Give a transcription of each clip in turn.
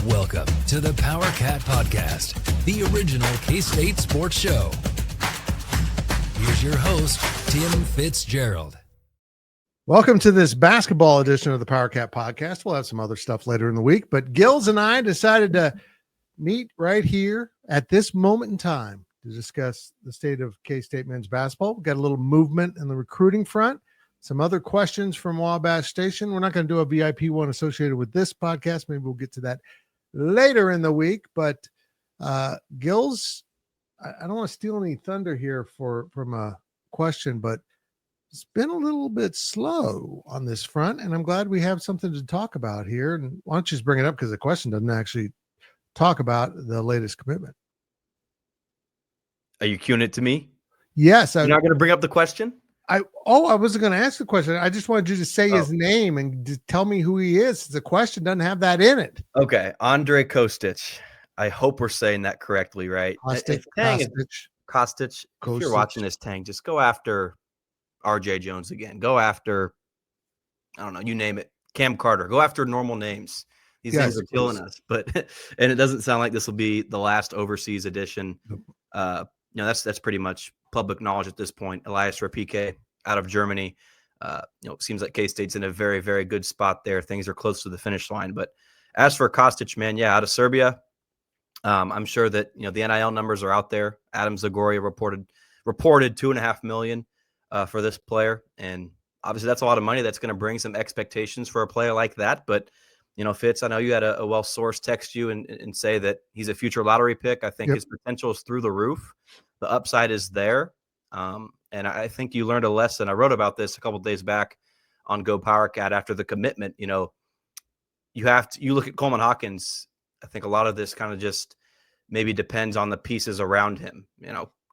Welcome to the PowerCat Podcast, the original K-State sports show. Here's your host, Tim Fitzgerald. Welcome to this basketball edition of the PowerCat Podcast. We'll have some other stuff later in the week, but Gills and I decided to meet right here at this moment in time to discuss the state of K-State men's basketball. We've got a little movement in the recruiting front, some other questions from Wabash Station. We're not going to do a VIP one associated with this podcast. Maybe we'll get to that later in the week, but Gills, I don't want to steal any thunder here from a question, but it's been a little bit slow on this front, and I'm glad we have something to talk about here. And why don't you just bring it up, because the question doesn't actually talk about the latest commitment. Are you cueing it to me? Yes. You're not going to bring up the question? I wasn't going to ask the question. I just wanted you to say his name and to tell me who he is. The question doesn't have that in it. Okay. Andrej Kostić. I hope we're saying that correctly, right? Kostić. If you're watching this, Tang, just go after RJ Jones again. Go after, I don't know, you name it. Cam Carter. Go after normal names. These names are killing us. But and it doesn't sound like this will be the last overseas edition. Nope. That's pretty much public knowledge at this point. Elias Rapike out of Germany. It seems like K-State's in a very, very good spot there. Things are close to the finish line. But as for Kostić, man, out of Serbia, I'm sure that the NIL numbers are out there. Adam Zagoria reported $2.5 million for this player, and obviously that's a lot of money. That's going to bring some expectations for a player like that. But Fitz, I know you had a well-sourced text you and say that he's a future lottery pick. I think his potential is through the roof. The upside is there. And I think you learned a lesson. I wrote about this a couple of days back on GoPowercat after the commitment. You look at Coleman Hawkins. I think a lot of this kind of just maybe depends on the pieces around him.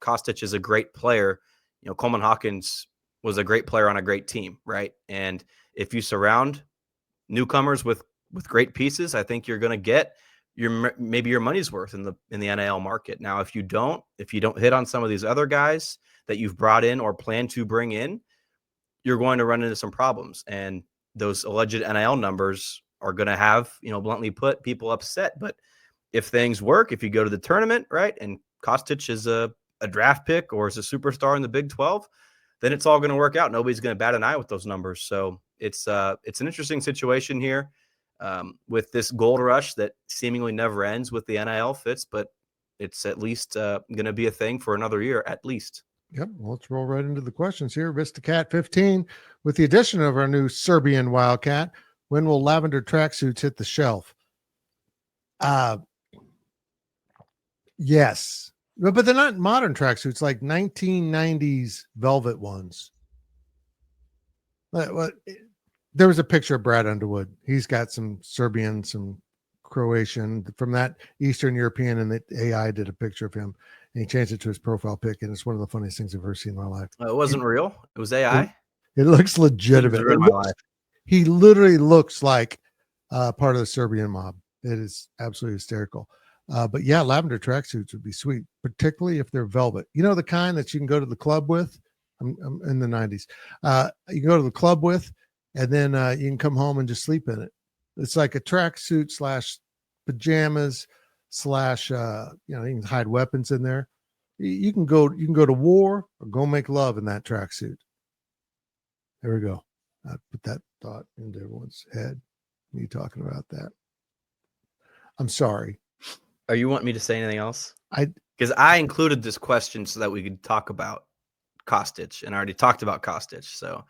Kostić is a great player. Coleman Hawkins was a great player on a great team, right? And if you surround newcomers with great pieces, I think you're going to get maybe your money's worth in the NIL market. Now, if you don't hit on some of these other guys that you've brought in or plan to bring in, you're going to run into some problems. And those alleged NIL numbers are going to have, bluntly put, people upset. But if things work, if you go to the tournament, right, and Kostić is a draft pick or is a superstar in the Big 12, then it's all going to work out. Nobody's going to bat an eye with those numbers. So it's an interesting situation here with this gold rush that seemingly never ends with the NIL fits, but it's at least going to be a thing for another year at least. Yep. Well, let's roll right into the questions here. Vistacat 15, with the addition of our new Serbian Wildcat, when will lavender tracksuits hit the shelf? Yes. But they're not modern tracksuits, like 1990s velvet ones. There was a picture of Brad Underwood. He's got some Serbian, some Croatian from that Eastern European, and the AI did a picture of him, and he changed it to his profile pic, and it's one of the funniest things I've ever seen in my life. It wasn't real. It was AI. It looks legitimate. He literally looks like part of the Serbian mob. It is absolutely hysterical. But yeah, lavender tracksuits would be sweet, particularly if they're velvet. The kind that you can go to the club with. I'm in the 90s. You can go to the club with, and then you can come home and just sleep in it. It's like a tracksuit / pajamas / you can hide weapons in there. You can go to war or go make love in that tracksuit. There we go. I put that thought into everyone's head. Me talking about that. I'm sorry. Are you wanting me to say anything else? Because I included this question so that we could talk about Kostić, and I already talked about Kostić. So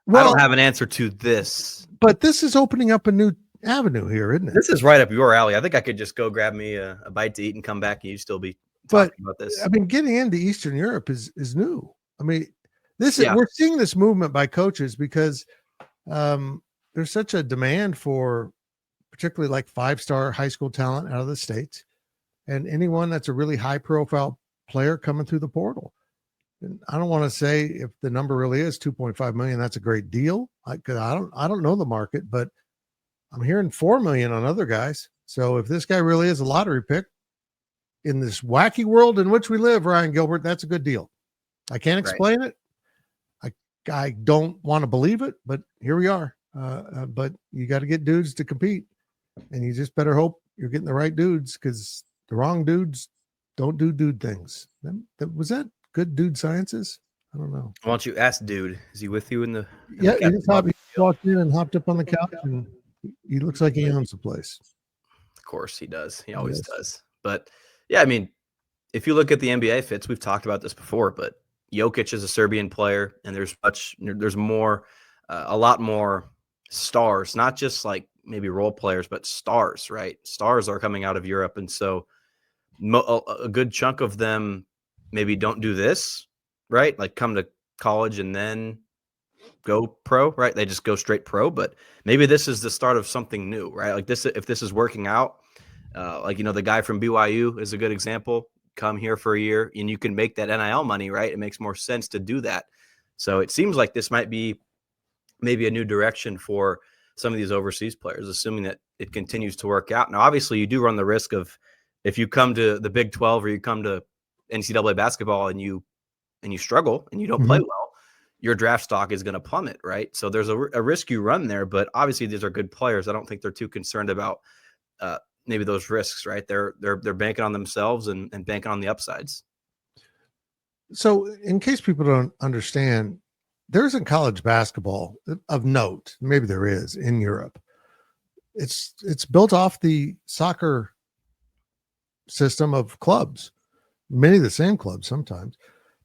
I don't have an answer to this. But this is opening up a new avenue here, isn't it? This is right up your alley. I think I could just go grab me a bite to eat and come back, and you'd still be talking about this. I mean, getting into Eastern Europe is new. I mean, we're seeing this movement by coaches because there's such a demand for particularly like 5-star high school talent out of the States, and anyone that's a really high profile player coming through the portal. And I don't want to say if the number really is 2.5 million, that's a great deal. I don't know the market, but I'm hearing 4 million on other guys. So if this guy really is a lottery pick in this wacky world in which we live, Ryan Gilbert, that's a good deal. I can't explain it. I don't want to believe it, but here we are. But you got to get dudes to compete, and you just better hope you're getting the right dudes, because the wrong dudes don't do dude things. Was that good dude sciences? I don't know. Why don't you ask dude? Is he with you in the? He walked in and hopped up on the couch, and he looks like he owns the place. Of course he does. He always does. But yeah, I mean, if you look at the NBA fits, we've talked about this before, but Jokic is a Serbian player, and there's more, a lot more stars, not just like maybe role players, but stars, right? Stars are coming out of Europe. And so a good chunk of them maybe don't do this, right? Like come to college and then go pro, right? They just go straight pro, but maybe this is the start of something new, right? Like this, if this is working out, like, the guy from BYU is a good example. Come here for a year and you can make that NIL money, right? It makes more sense to do that. So it seems like this might be maybe a new direction for some of these overseas players, assuming that it continues to work out. Now, obviously you do run the risk of, if you come to the Big 12 or you come to NCAA basketball and you struggle and you don't play well, your draft stock is going to plummet, right? So there's a risk you run there, but obviously these are good players. I don't think they're too concerned about maybe those risks, right? They're banking on themselves and banking on the upsides. So in case people don't understand, there isn't college basketball of note. Maybe there is in Europe. It's built off the soccer system of clubs, many of the same clubs sometimes,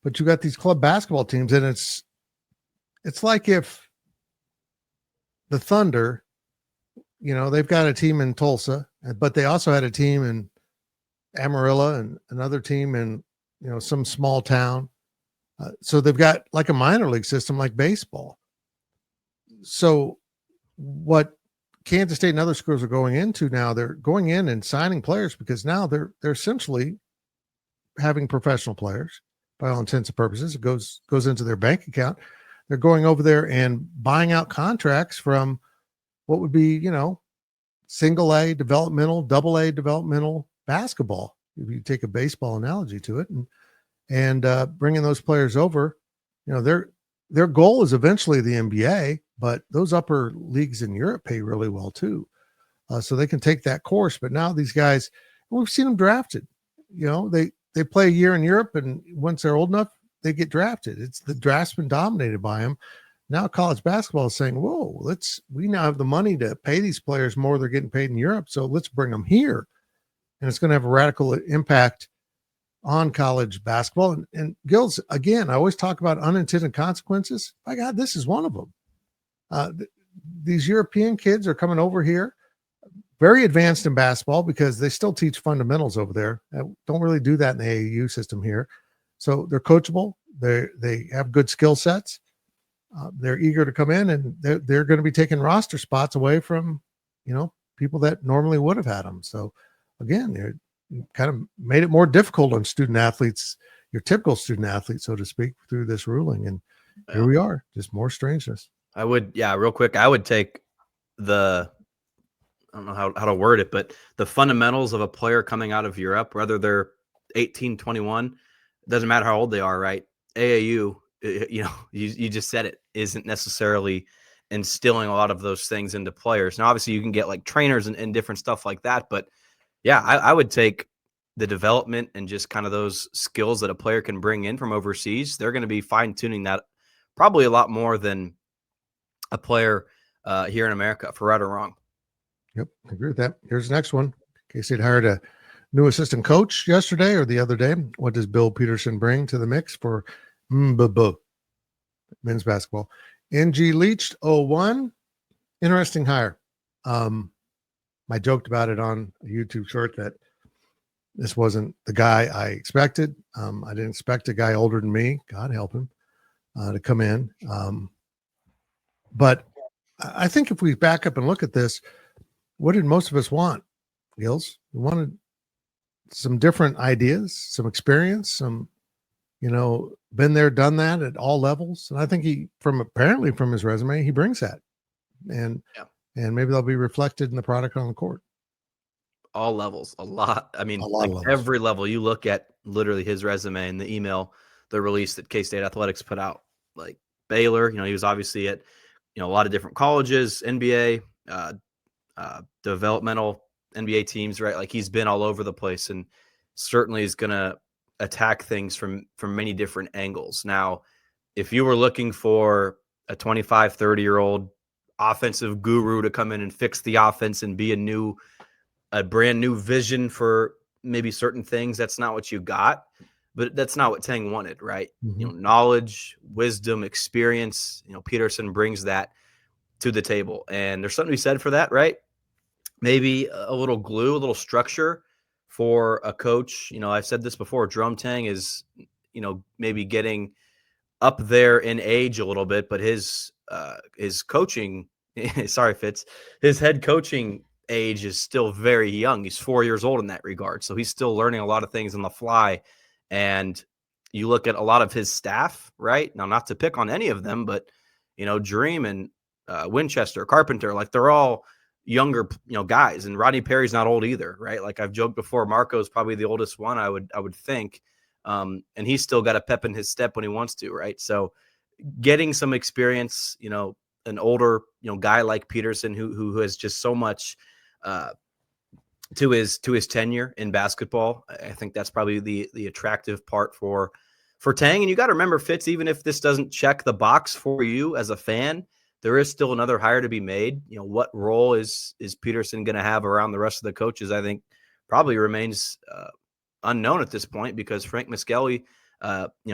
but you got these club basketball teams, and it's like if the Thunder, they've got a team in Tulsa, but they also had a team in Amarillo and another team in, some small town. So they've got like a minor league system like baseball. So what Kansas State and other schools are going into now, they're going in and signing players because now they're essentially having professional players by all intents and purposes. It goes into their bank account. They're going over there and buying out contracts from what would be, single A developmental, double A developmental basketball, if you take a baseball analogy to it, and bringing those players over. Their goal is eventually the NBA, but those upper leagues in Europe pay really well too. So they can take that course. But now these guys, we've seen them drafted. They play a year in Europe, and once they're old enough, they get drafted. The draft's been dominated by them. Now college basketball is saying, whoa, we now have the money to pay these players more they're getting paid in Europe, so let's bring them here. And it's going to have a radical impact on college basketball. And Gills, again, I always talk about unintended consequences. My God, this is one of them. These European kids are coming over here, very advanced in basketball because they still teach fundamentals over there. Don't really do that in the AAU system here. So they're coachable. They have good skill sets. They're eager to come in, and they're going to be taking roster spots away from, people that normally would have had them. So again, they're kind of made it more difficult on student athletes, your typical student athlete, so to speak, through this ruling. And here we are, just more strangeness. Real quick, I would take I don't know how to word it, but the fundamentals of a player coming out of Europe, whether they're 18, 21, doesn't matter how old they are, right? AAU, you just said it, isn't necessarily instilling a lot of those things into players. Now, obviously you can get like trainers and different stuff like that, but yeah, I would take the development and just kind of those skills that a player can bring in from overseas. They're going to be fine tuning that probably a lot more than a player here in America, for right or wrong. Yep, I agree with that. Here's the next one. K-State hired a new assistant coach yesterday or the other day. What does Bill Peterson bring to the mix for men's basketball? NG Leached 01. Interesting hire. I joked about it on a YouTube short that this wasn't the guy I expected. I didn't expect a guy older than me, God help him, to come in. But I think if we back up and look at this, what did most of us want, Gills? We wanted some different ideas, some experience, some, been there, done that at all levels. And I think apparently from his resume, he brings that. And maybe they'll be reflected in the product on the court. All levels, a lot. I mean, levels. Every level. You look at literally his resume and the email, the release that K-State Athletics put out. Like Baylor, he was obviously at, a lot of different colleges, NBA, developmental NBA teams, right? Like he's been all over the place and certainly is going to attack things from many different angles. Now, if you were looking for a 25, 30-year-old offensive guru to come in and fix the offense and be a brand new vision for maybe certain things, that's not what you got. But that's not what Tang wanted, right? Mm-hmm. Knowledge, wisdom, experience. Peterson brings that to the table, and there's something to be said for that, right? Maybe a little glue, a little structure for a coach. I've said this before. Jerome Tang is, maybe getting up there in age a little bit, but his coaching, sorry, Fitz, his head coaching age is still very young. He's 4 years old in that regard. So he's still learning a lot of things on the fly. And you look at a lot of his staff, right? Now, not to pick on any of them, but, Dream and Winchester, Carpenter, like they're all younger, guys. And Rodney Perry's not old either, right? Like I've joked before, Marco's probably the oldest one, I would think. And he's still got a pep in his step when he wants to, right? So getting some experience, an older, guy like Peterson who has just so much to his tenure in basketball. I think that's probably the attractive part for Tang. And you got to remember, Fitz, even if this doesn't check the box for you as a fan, there is still another hire to be made. What role is Peterson going to have around the rest of the coaches? I think probably remains unknown at this point, because Frank Miskelly,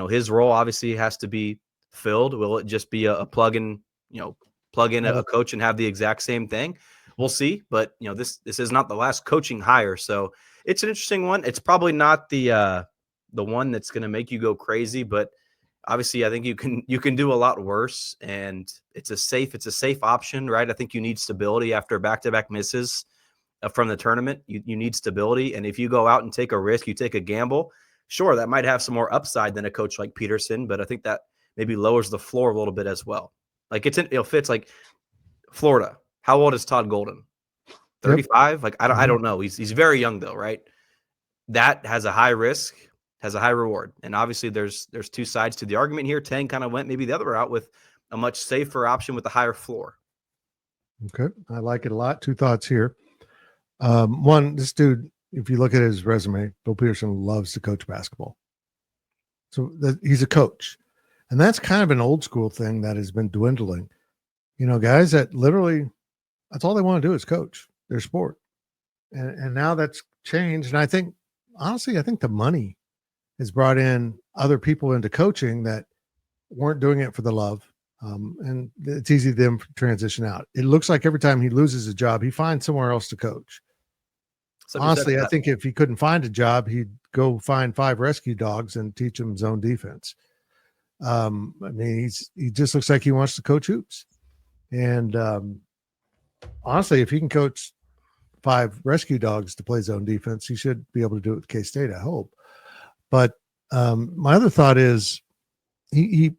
his role obviously has to be filled. Will it just be a plug in a coach and have the exact same thing? We'll see. But this is not the last coaching hire, so it's an interesting one. It's probably not the one that's going to make you go crazy, but obviously I think you can do a lot worse, and it's a safe option, right? I think you need stability after back-to-back misses from the tournament. You need stability. And if you go out and take a risk, you take a gamble, sure, that might have some more upside than a coach like Peterson, but I think that maybe lowers the floor a little bit as well. Like fits like Florida. How old is Todd Golden? 35? Yep. Like, I don't know. He's very young though, right? That has a high risk, has a high reward. And obviously there's two sides to the argument here. Tang kind of went maybe the other route with a much safer option with a higher floor. Okay. I like it a lot. Two thoughts here. One, this dude, if you look at his resume, Bill Peterson loves to coach basketball. So he's a coach. And that's kind of an old school thing that has been dwindling. Guys that literally, that's all they want to do is coach their sport. And now that's changed. And I think, honestly, the money has brought in other people into coaching that weren't doing it for the love. And it's easy for them to transition out. It looks like every time he loses a job, he finds somewhere else to coach. Honestly, I think if he couldn't find a job, he'd go find 5 rescue dogs and teach them zone defense. He just looks like he wants to coach hoops. And honestly, if he can coach 5 rescue dogs to play zone defense, he should be able to do it with K-State, I hope. But my other thought is he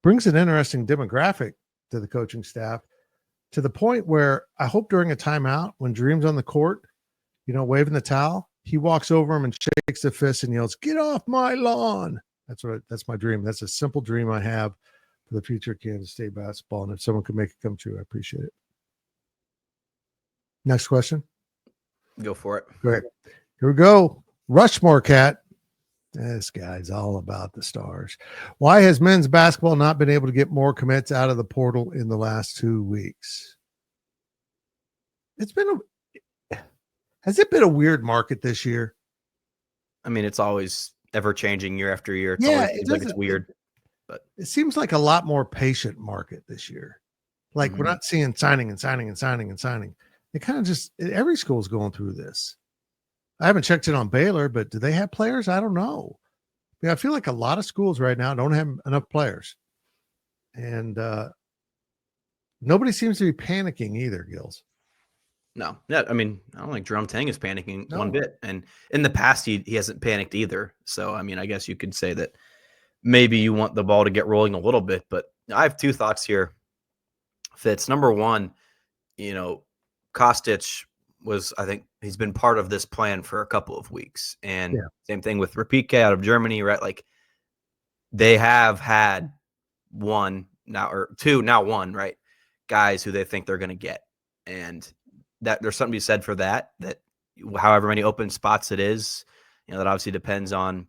brings an interesting demographic to the coaching staff, to the point where I hope during a timeout, when Dream's on the court, waving the towel, he walks over him and shakes the fist and yells, "Get off my lawn." That's my dream. That's a simple dream I have for the future of Kansas State basketball. And if someone could make it come true, I appreciate it. Next question. Go for it. Great. Here we go. Rushmore Cat. This guy's all about the stars. Why has men's basketball not been able to get more commits out of the portal in the last 2 weeks? Has it been a weird market this year? I mean, it's always ever changing year after year. It's weird, but it seems like a lot more patient market this year. Like we're not seeing signing. It kind of just, every school's going through this. I haven't checked in on Baylor, but do they have players? I don't know. I feel like a lot of schools right now don't have enough players. And nobody seems to be panicking either, Gills. No, yeah, I mean, I don't think Jerome Tang is panicking one bit. And in the past, he hasn't panicked either. So, I mean, I guess you could say that maybe you want the ball to get rolling a little bit. But I have 2 thoughts here, Fitz. Number one, Kostić I think he's been part of this plan for a couple of weeks. And same thing with Rapike out of Germany, right? Like they have had 1 now, or 2, now 1, right? Guys who they think they're going to get. And that there's something to be said for that however many open spots it is. That obviously depends on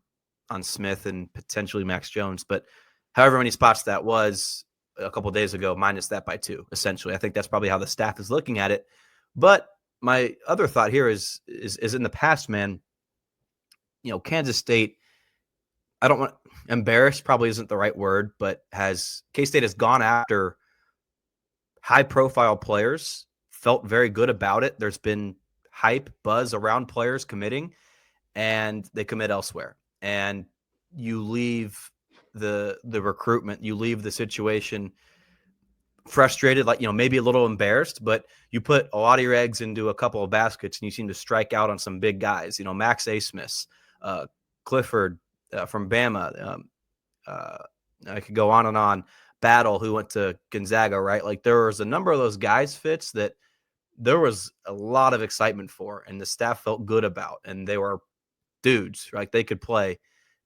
Smith and potentially Max Jones, but however many spots that was a couple of days ago, minus that by 2, essentially. I think that's probably how the staff is looking at it. But my other thought here is in the past, man, Kansas State, I don't want embarrassed, probably isn't the right word, but K-State has gone after high profile players, felt very good about it. There's been hype, buzz around players committing, and they commit elsewhere. And you leave the recruitment, you leave the situation frustrated, like, maybe a little embarrassed, but you put a lot of your eggs into a couple of baskets and you seem to strike out on some big guys, Max A-Smith, Clifford from Bama. I could go on and on. Battle, who went to Gonzaga, right? Like, there was a number of those guys, Fitz, that there was a lot of excitement for, and the staff felt good about, and they were dudes, right? They could play.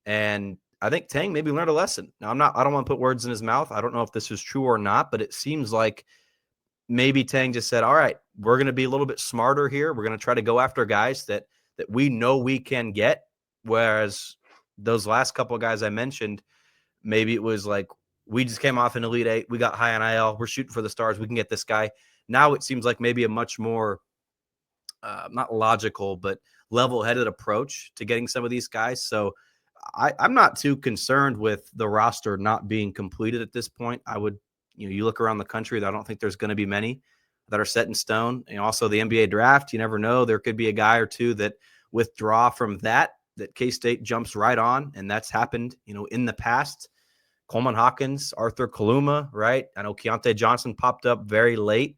And I think Tang maybe learned a lesson. Now, I don't want to put words in his mouth. I don't know if this is true or not, but it seems like maybe Tang just said, all right, we're going to be a little bit smarter here. We're going to try to go after guys that we know we can get. Whereas those last couple of guys I mentioned, maybe it was like, we just came off an Elite 8. We got high NIL. We're shooting for the stars. We can get this guy. Now it seems like maybe a much more, not logical, but level-headed approach to getting some of these guys. So I'm not too concerned with the roster not being completed at this point. I would, you look around the country, I don't think there's going to be many that are set in stone. And also the NBA draft, you never know. There could be a guy or two that withdraw from that K-State jumps right on. And that's happened, in the past. Coleman Hawkins, Arthur Kaluma, right? I know Keontae Johnson popped up very late,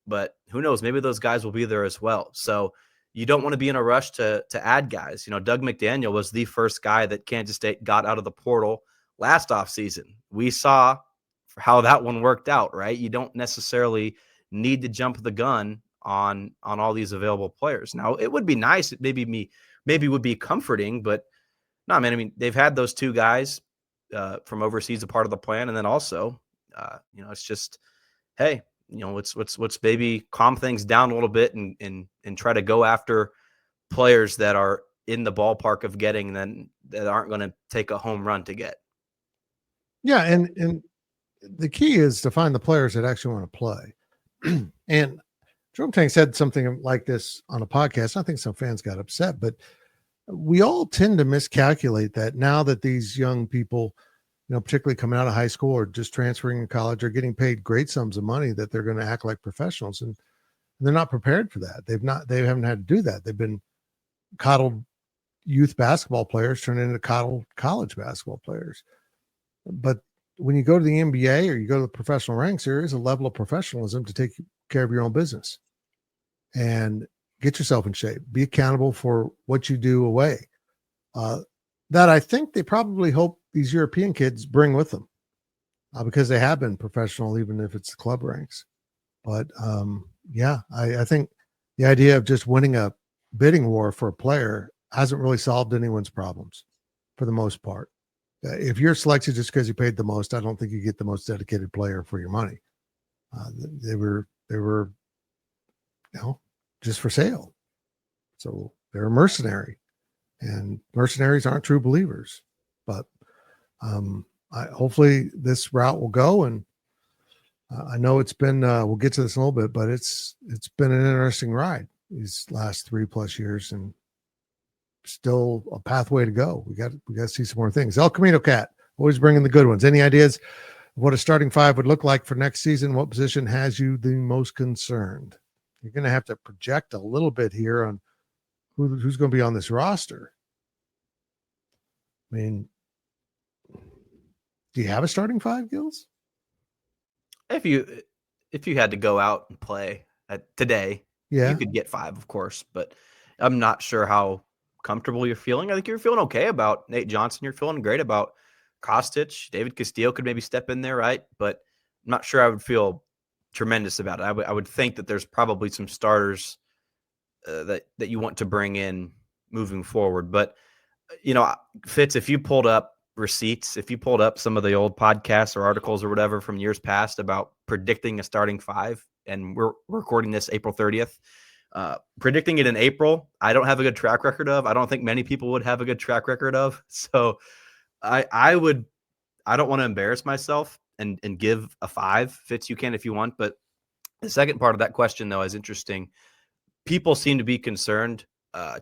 but who knows? Maybe those guys will be there as well. So you don't want to be in a rush to add guys. Doug McDaniel was the first guy that Kansas State got out of the portal last offseason. We saw how that one worked out, right? You don't necessarily need to jump the gun on all these available players. Now, it would be nice. It maybe would be comforting, but no, man. I mean, they've had those 2 guys from overseas a part of the plan, and then also, it's just, hey, let's maybe calm things down a little bit and try to go after players that are in the ballpark of getting then that aren't going to take a home run to get. Yeah, and the key is to find the players that actually want to play. And Jerome Tang said something like this on a podcast. I think some fans got upset, but we all tend to miscalculate that now that these young people, particularly coming out of high school or just transferring in college, are getting paid great sums of money, that they're going to act like professionals, and they're not prepared for that. They haven't had to do that. They've been coddled youth basketball players turned into coddled college basketball players. But when you go to the NBA or you go to the professional ranks, there is a level of professionalism to take care of your own business and get yourself in shape, be accountable for what you do away. That I think they probably hope these European kids bring with them because they have been professional, even if it's the club ranks. But I think the idea of just winning a bidding war for a player hasn't really solved anyone's problems for the most part. If you're selected just because you paid the most, I don't think you get the most dedicated player for your money. They were just for sale. So they're a mercenary, and mercenaries aren't true believers. But hopefully this route will go. And I know it's been, we'll get to this in a little bit, but it's been an interesting ride these last 3+ years, and still a pathway to go. We got to see some more things. El Camino Cat, always bringing the good ones. Any ideas of what a starting 5 would look like for next season? What position has you the most concerned? You're going to have to project a little bit here on who's going to be on this roster. I mean, do you have a starting 5, Gills? If you had to go out and play today, you could get 5, of course, but I'm not sure how comfortable you're feeling. I think you're feeling okay about Nate Johnson. You're feeling great about Kostić. David Castillo could maybe step in there, right? But I'm not sure I would feel tremendous about it. I would think that there's probably some starters that you want to bring in moving forward. But, Fitz, if you pulled up receipts, if you pulled up some of the old podcasts or articles or whatever from years past about predicting a starting 5, and we're recording this April 30th, Predicting it in April, I don't have a good track record of. I don't think many people would have a good track record of. So I don't want to embarrass myself and give a 5. Fitz, you can if you want. But the second part of that question, though, is interesting. People seem to be concerned,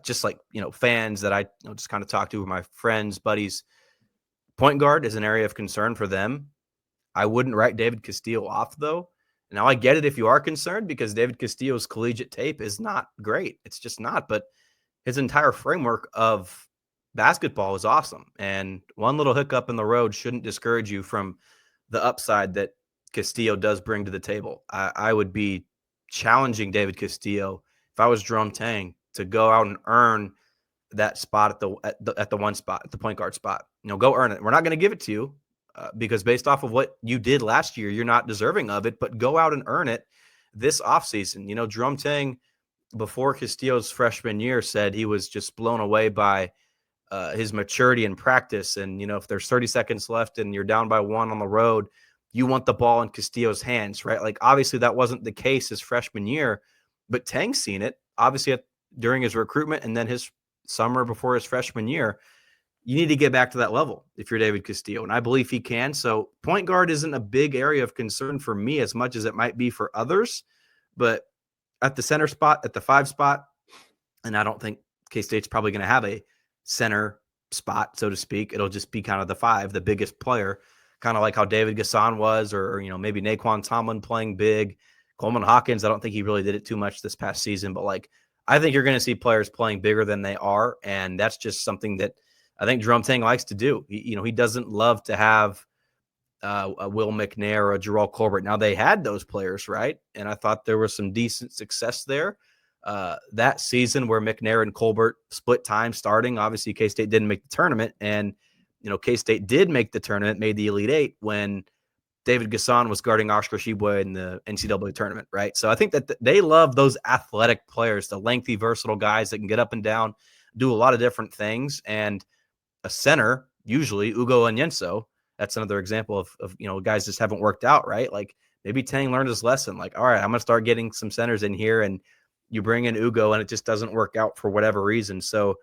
just like, fans that I just kind of talk to, my friends, buddies. Point guard is an area of concern for them. I wouldn't write David Castillo off, though. Now, I get it if you are concerned, because David Castillo's collegiate tape is not great. It's just not. But his entire framework of basketball is awesome. And one little hiccup in the road shouldn't discourage you from the upside that Castillo does bring to the table. I would be challenging David Castillo, if I was Jerome Tang, to go out and earn that spot at the one spot, at the point guard spot. Go earn it. We're not going to give it to you because based off of what you did last year, you're not deserving of it, but go out and earn it this offseason. Jerome Tang, before Castillo's freshman year, said he was just blown away by his maturity in practice. And, if there's 30 seconds left and you're down by 1 on the road, you want the ball in Castillo's hands, right? Like, obviously that wasn't the case his freshman year, but Tang's seen it, obviously, during his recruitment and then his summer before his freshman year. You need to get back to that level if you're David Castillo, and I believe he can. So point guard isn't a big area of concern for me as much as it might be for others, but at the center spot, at the 5 spot, and I don't think K-State's probably going to have a center spot, so to speak. It'll just be kind of the 5, the biggest player, kind of like how David Gasson was, or maybe Naquan Tomlin playing big. Coleman Hawkins, I don't think he really did it too much this past season, but I think you're going to see players playing bigger than they are, and that's just something that I think Jerome Tang likes to do. He doesn't love to have a Will McNair or a Jarrell Colbert. Now, they had those players, right? And I thought there was some decent success there. That season where McNair and Colbert split time starting, obviously K-State didn't make the tournament, and K-State did make the tournament, made the Elite Eight when David Gasson was guarding Oscar Tshiebwe in the NCAA tournament, right? So I think that they love those athletic players, the lengthy, versatile guys that can get up and down, do a lot of different things. And a center, usually Ugo Onyenso, that's another example of guys just haven't worked out, right? Like, maybe Tang learned his lesson. Like, all right, I'm going to start getting some centers in here, and you bring in Ugo and it just doesn't work out for whatever reason. So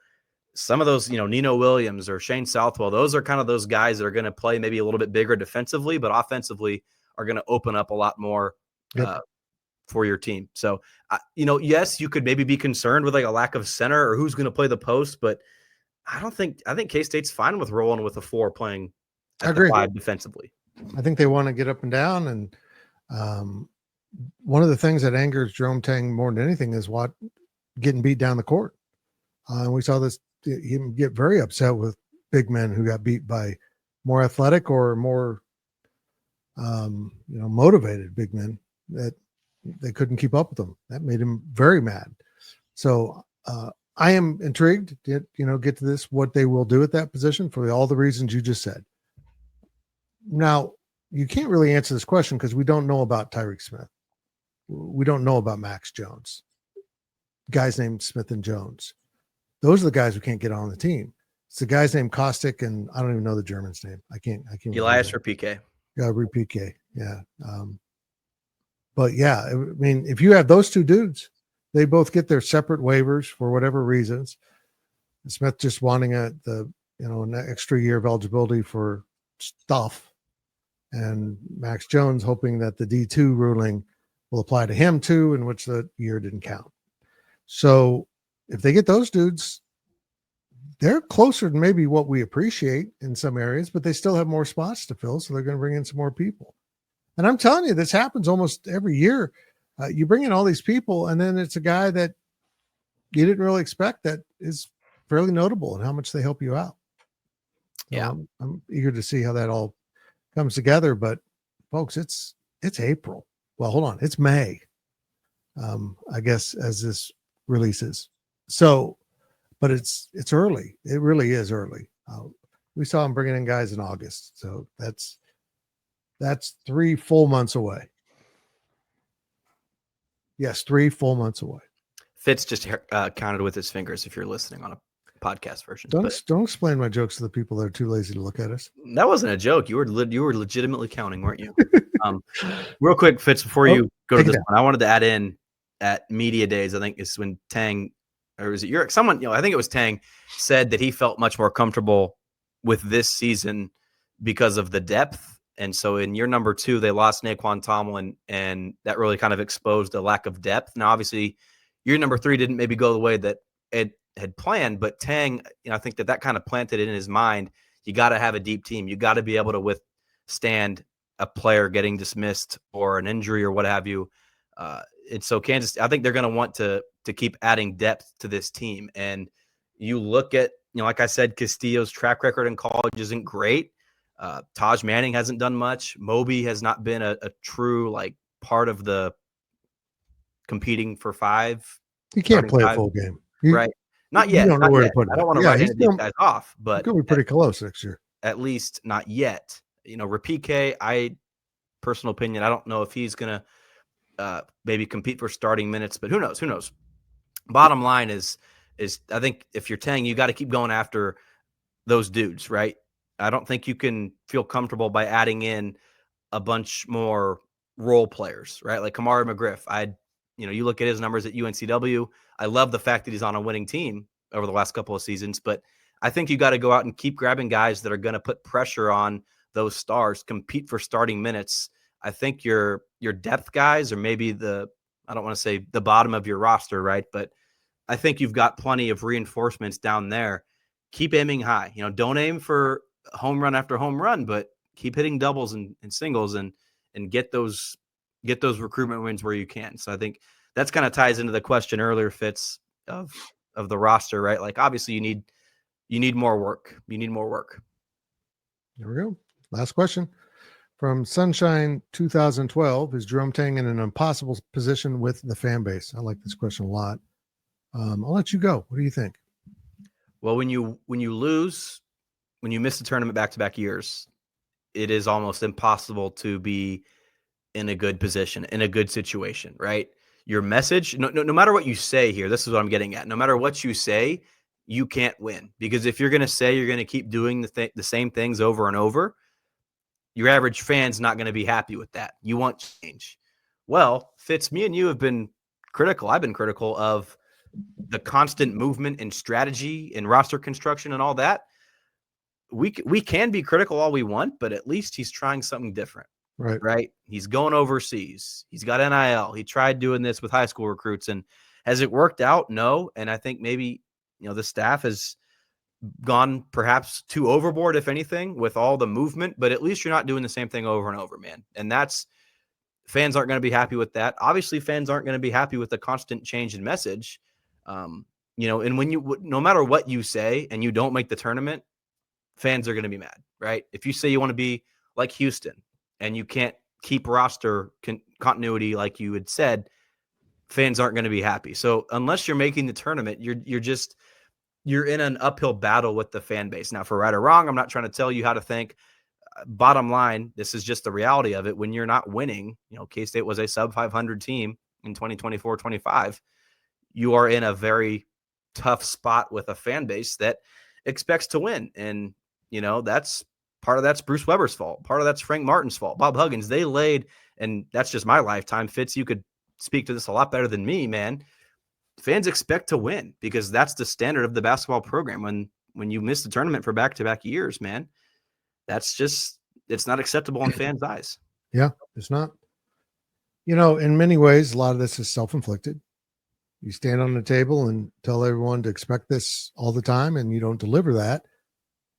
some of those, Nino Williams or Shane Southwell, those are kind of those guys that are going to play maybe a little bit bigger defensively, but offensively are going to open up a lot more for your team. So, yes, you could maybe be concerned with a lack of center or who's going to play the post, but I think K-State's fine with rolling with a 4 playing at the 5 defensively. I think they want to get up and down. And one of the things that angers Jerome Tang more than anything is getting beat down the court. And we saw this, him get very upset with big men who got beat by more athletic or more, motivated big men that they couldn't keep up with them. That made him very mad. So I am intrigued to, get to this, what they will do at that position for all the reasons you just said. Now, you can't really answer this question because we don't know about Tyreek Smith. We don't know about Max Jones. Guys named Smith and Jones. Those are the guys who can't get on the team. It's the guys named Kostić, and I don't even know the German's name. I can't. Elias Repike. Yeah, Repike. Yeah. But yeah, I mean, if you have those 2 dudes, they both get their separate waivers for whatever reasons. Smith just wanting an extra year of eligibility for stuff, and Max Jones hoping that the D2 ruling will apply to him too, in which the year didn't count. So if they get those dudes, they're closer than maybe what we appreciate in some areas, but they still have more spots to fill. So they're going to bring in some more people. And I'm telling you, this happens almost every year. You bring in all these people, and then it's a guy that you didn't really expect that is fairly notable in how much they help you out. Yeah. I'm eager to see how that all comes together, but folks, it's April. Well, hold on. It's May. I guess as this releases. So, but it's early. It really is early. We saw him bringing in guys in August. So that's 3 full months away. Yes, 3 full months away. Fitz just counted with his fingers if you're listening on a podcast version. Don't explain my jokes to the people that are too lazy to look at us. That wasn't a joke. You were legitimately counting, weren't you? Real quick, Fitz, before you go to this one, I wanted to add in at media days, I think is when Tang, or is it your someone, I think it was Tang, said that he felt much more comfortable with this season because of the depth. And so in year number 2, they lost Naquan Tomlin, and that really kind of exposed a lack of depth. Now, obviously, year number 3 didn't maybe go the way that it had planned, but Tang, I think that kind of planted it in his mind. You got to have a deep team. You got to be able to withstand a player getting dismissed or an injury or what have you. And so Kansas, I think they're going to want to keep adding depth to this team. And you look at, like I said, Castillo's track record in college isn't great. Taj Manning hasn't done much. Moby has not been a true part of the competing for 5. He can't play a full game, right? Not yet. You don't know where to put it. I don't want to write these guys off, but he'll be pretty close next year. At least not yet. Rapike, personal opinion, I don't know if he's gonna maybe compete for starting minutes, but who knows? Who knows? Bottom line is I think if you're Tang, you got to keep going after those dudes, right? I don't think you can feel comfortable by adding in a bunch more role players, right? Like Kamari McGriff. You look at his numbers at UNCW. I love the fact that he's on a winning team over the last couple of seasons, but I think you got to go out and keep grabbing guys that are going to put pressure on those stars, compete for starting minutes. I think your depth guys, or maybe I don't want to say the bottom of your roster, right? But I think you've got plenty of reinforcements down there. Keep aiming high. Don't aim for home run after home run, but keep hitting doubles and singles and get those recruitment wins where you can. So I think that's kind of ties into the question earlier, Fitz, of the roster, right? Like obviously you need more work. You need more work. There we go. Last question from Sunshine 2012. Is Jerome Tang in an impossible position with the fan base? I like this question a lot. I'll let you go. What do you think? Well, when you miss the tournament back-to-back years, it is almost impossible to be in a good position, in a good situation, right? Your message, no matter what you say here, this is what I'm getting at. No matter what you say, you can't win. Because if you're going to say you're going to keep doing the same things over and over, your average fan's not going to be happy with that. You want change. Well, Fitz, me and you have been critical. I've been critical of the constant movement and strategy and roster construction and all that. We can be critical all we want, but at least he's trying something different. Right. He's going overseas. He's got NIL. He tried doing this with high school recruits. And has it worked out? No. And I think maybe, the staff has gone perhaps too overboard, if anything, with all the movement, but at least you're not doing the same thing over and over, man. And fans aren't going to be happy with that. Obviously, fans aren't going to be happy with the constant change in message. And when no matter what you say and you don't make the tournament, fans are going to be mad, right? If you say you want to be like Houston and you can't keep roster continuity like you had said, fans aren't going to be happy. So unless you're making the tournament, you're in an uphill battle with the fan base. Now, for right or wrong, I'm not trying to tell you how to think. Bottom line, this is just the reality of it. When you're not winning, K-State was a sub 500 team in 2024-25. You are in a very tough spot with a fan base that expects to win. And, that's Bruce Weber's fault. Part of that's Frank Martin's fault. Bob Huggins, they laid, and that's just my lifetime. Fitz, you could speak to this a lot better than me, man. Fans expect to win because that's the standard of the basketball program. When you miss the tournament for back-to-back years, man, it's not acceptable in fans' eyes. Yeah, it's not. In many ways, a lot of this is self-inflicted. You stand on the table and tell everyone to expect this all the time, and you don't deliver that.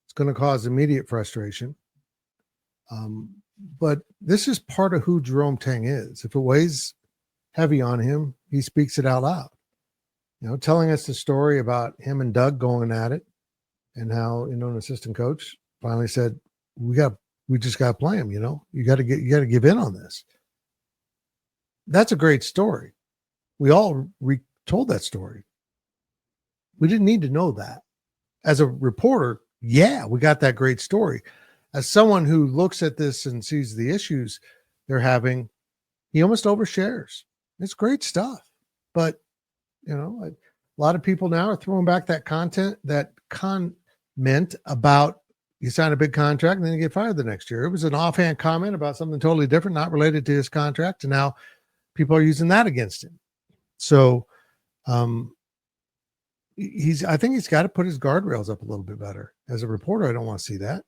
It's going to cause immediate frustration. But this is part of who Jerome Tang is. If it weighs heavy on him, he speaks it out loud. Telling us the story about him and Doug going at it and how, an assistant coach finally said, we just got to play him. You got to give in on this. That's a great story. We all told that story. We didn't need to know that. As a reporter, yeah, we got that great story. As someone who looks at this and sees the issues they're having, he almost overshares. It's great stuff. But, a lot of people now are throwing back that comment about you sign a big contract and then you get fired the next year. It was an offhand comment about something totally different, not related to his contract. And now people are using that against him. So I think he's got to put his guardrails up a little bit better. As a reporter, I don't want to see that.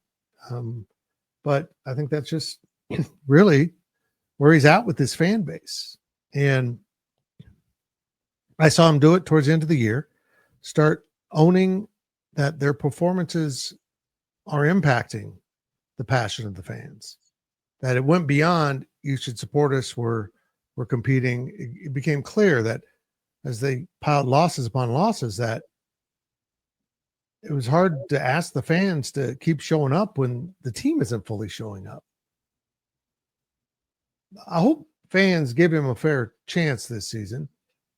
But I think that's just really where he's at with his fan base. And I saw him do it towards the end of the year, start owning that their performances are impacting the passion of the fans, that it went beyond, you should support us, we're competing. It became clear that as they piled losses upon losses, that it was hard to ask the fans to keep showing up when the team isn't fully showing up. I hope fans give him a fair chance this season,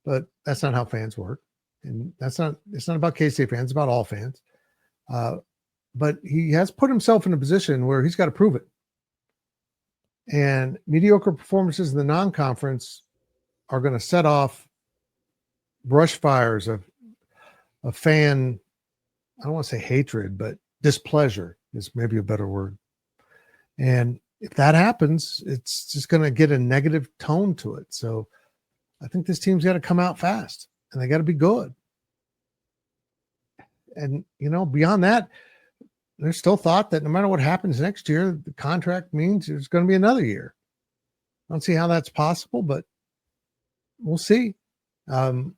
but that's not how fans work. And it's not about K-State fans, it's about all fans. But he has put himself in a position where he's got to prove it. And mediocre performances in the non-conference are going to set off brush fires of fan, I don't want to say hatred, but displeasure is maybe a better word. And if that happens, it's just going to get a negative tone to it. So I think this team's got to come out fast and they got to be good. And, beyond that, there's still thought that no matter what happens next year, the contract means there's going to be another year. I don't see how that's possible, but we'll see. But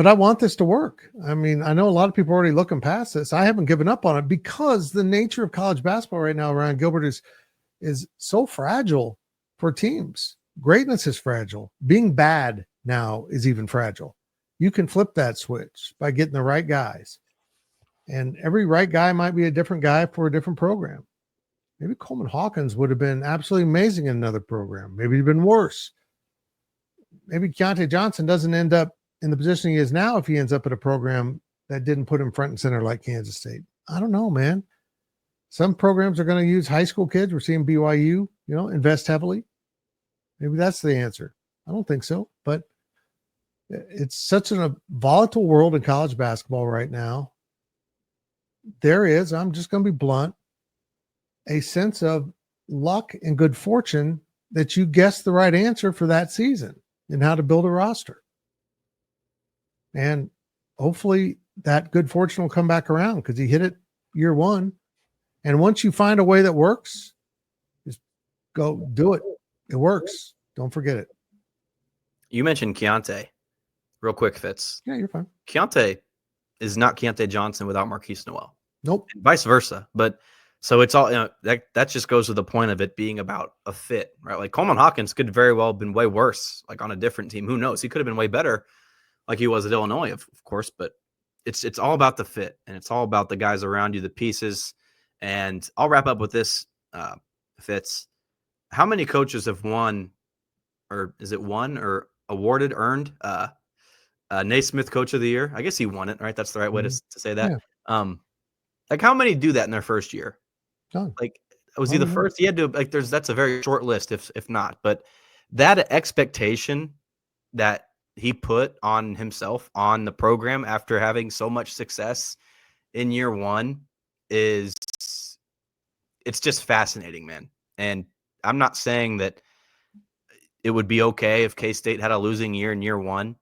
I want this to work. I mean, I know a lot of people are already looking past this. I haven't given up on it because the nature of college basketball right now, Ryan Gilbert, is so fragile for teams. Greatness is fragile. Being bad now is even fragile. You can flip that switch by getting the right guys. And every right guy might be a different guy for a different program. Maybe Coleman Hawkins would have been absolutely amazing in another program. Maybe he'd been worse. Maybe Keontae Johnson doesn't end up in the position he is now if he ends up at a program that didn't put him front and center like Kansas State. I don't know, man. Some programs are going to use high school kids. We're seeing BYU, invest heavily. Maybe that's the answer. I don't think so, but it's such a volatile world in college basketball right now. There is, I'm just going to be blunt, a sense of luck and good fortune that you guessed the right answer for that season and how to build a roster. And hopefully that good fortune will come back around because he hit it year one. And once you find a way that works, just go do it. It works. Don't forget it. You mentioned Keontae. Real quick, Fitz. Yeah, you're fine. Keontae is not Keontae Johnson without Marquise Noel. Nope. And vice versa. But so it's all, that just goes to the point of it being about a fit, right? Like Coleman Hawkins could very well have been way worse, like on a different team. Who knows? He could have been way better like he was at Illinois, of course, but it's all about the fit and it's all about the guys around you, the pieces. And I'll wrap up with this, Fitz. How many coaches have won, or is it won or earned Naismith Coach of the Year? I guess he won it, right? That's the right way to say that. Yeah. Like how many do that in their first year? None. Like, was he the first? He had to, like, that's a very short list if not, but that expectation that he put on himself, on the program after having so much success in year one it's just fascinating, man. And I'm not saying that it would be okay if K-State had a losing year in year one,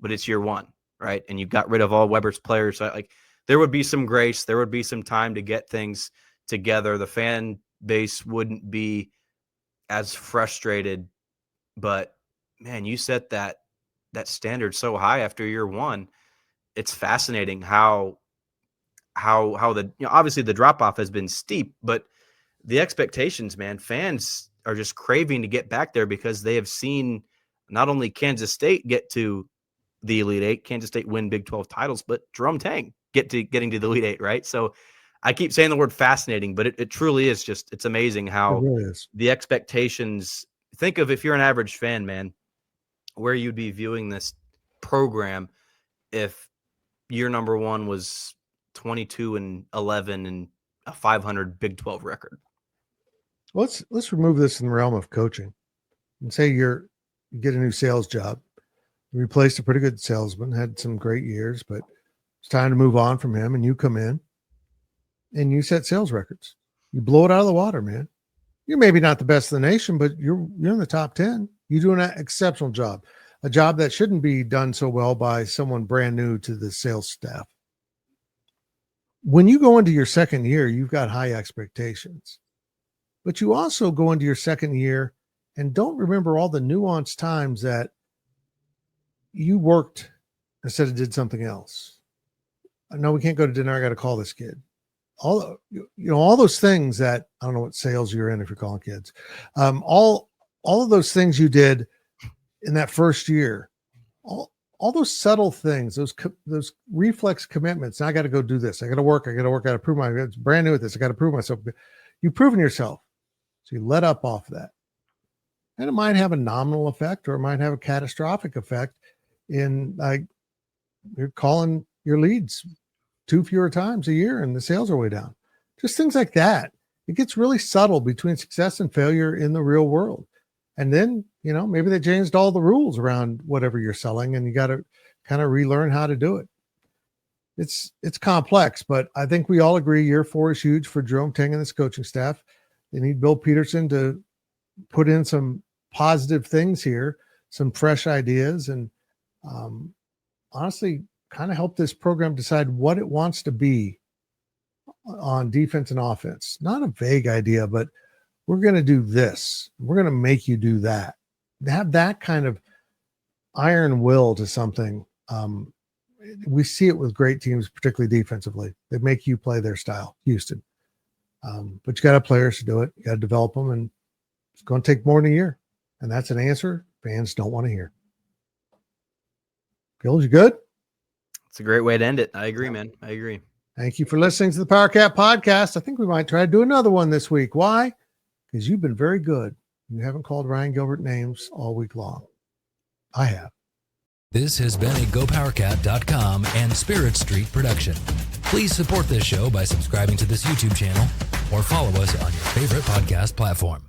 but it's year one, right? And you got rid of all Weber's players. So, like, there would be some grace. There would be some time to get things together. The fan base wouldn't be as frustrated, but man, you set that standard so high after year one. It's fascinating how the, obviously the drop off has been steep, but the expectations, man, fans are just craving to get back there because they have seen not only Kansas State get to the Elite Eight, Kansas State win Big 12 titles, but Jerome Tang getting to the Elite Eight, right? So I keep saying the word fascinating, but it truly is just, it's amazing how really the expectations, think of, if you're an average fan, man, where you'd be viewing this program if year number one was 22-11 and a 500 Big 12 record. Let's remove this in the realm of coaching and say you get a new sales job. You replaced a pretty good salesman, had some great years, but it's time to move on from him. And you come in and you set sales records. You blow it out of the water, man. You're maybe not the best in the nation, but you're in the top 10. You do an exceptional job, a job that shouldn't be done so well by someone brand new to the sales staff. When you go into your second year, you've got high expectations, but you also go into your second year and don't remember all the nuanced times that you worked instead of did something else. No, we can't go to dinner. I got to call this kid. All those things that, I don't know what sales you're in if you're calling kids. All of those things you did in that first year, all those subtle things, those reflex commitments. Now I got to go do this. I got to work. I got to prove it's brand new at this. I got to prove myself. You've proven yourself. So you let up off that. And it might have a nominal effect, or it might have a catastrophic effect in, like, you're calling your leads 2 fewer times a year and the sales are way down. Just things like that. It gets really subtle between success and failure in the real world. And then, maybe they changed all the rules around whatever you're selling and you got to kind of relearn how to do it. It's complex, but I think we all agree year 4 is huge for Jerome Tang and this coaching staff. They need Bill Peterson to put in some positive things here, some fresh ideas, and honestly, kind of help this program decide what it wants to be on defense and offense. Not a vague idea, but we're going to do this. We're going to make you do that. Have that kind of iron will to something. We see it with great teams, particularly defensively. They make you play their style, Houston. But you got to have players to do it. You got to develop them, and it's going to take more than a year. And that's an answer fans don't want to hear. Gills, you good? It's a great way to end it. I agree, man. I agree. Thank you for listening to the PowerCat Podcast. I think we might try to do another one this week. Why? Because you've been very good. You haven't called Ryan Gilbert names all week long. I have. This has been a GoPowercat.com and Spirit Street production. Please support this show by subscribing to this YouTube channel or follow us on your favorite podcast platform.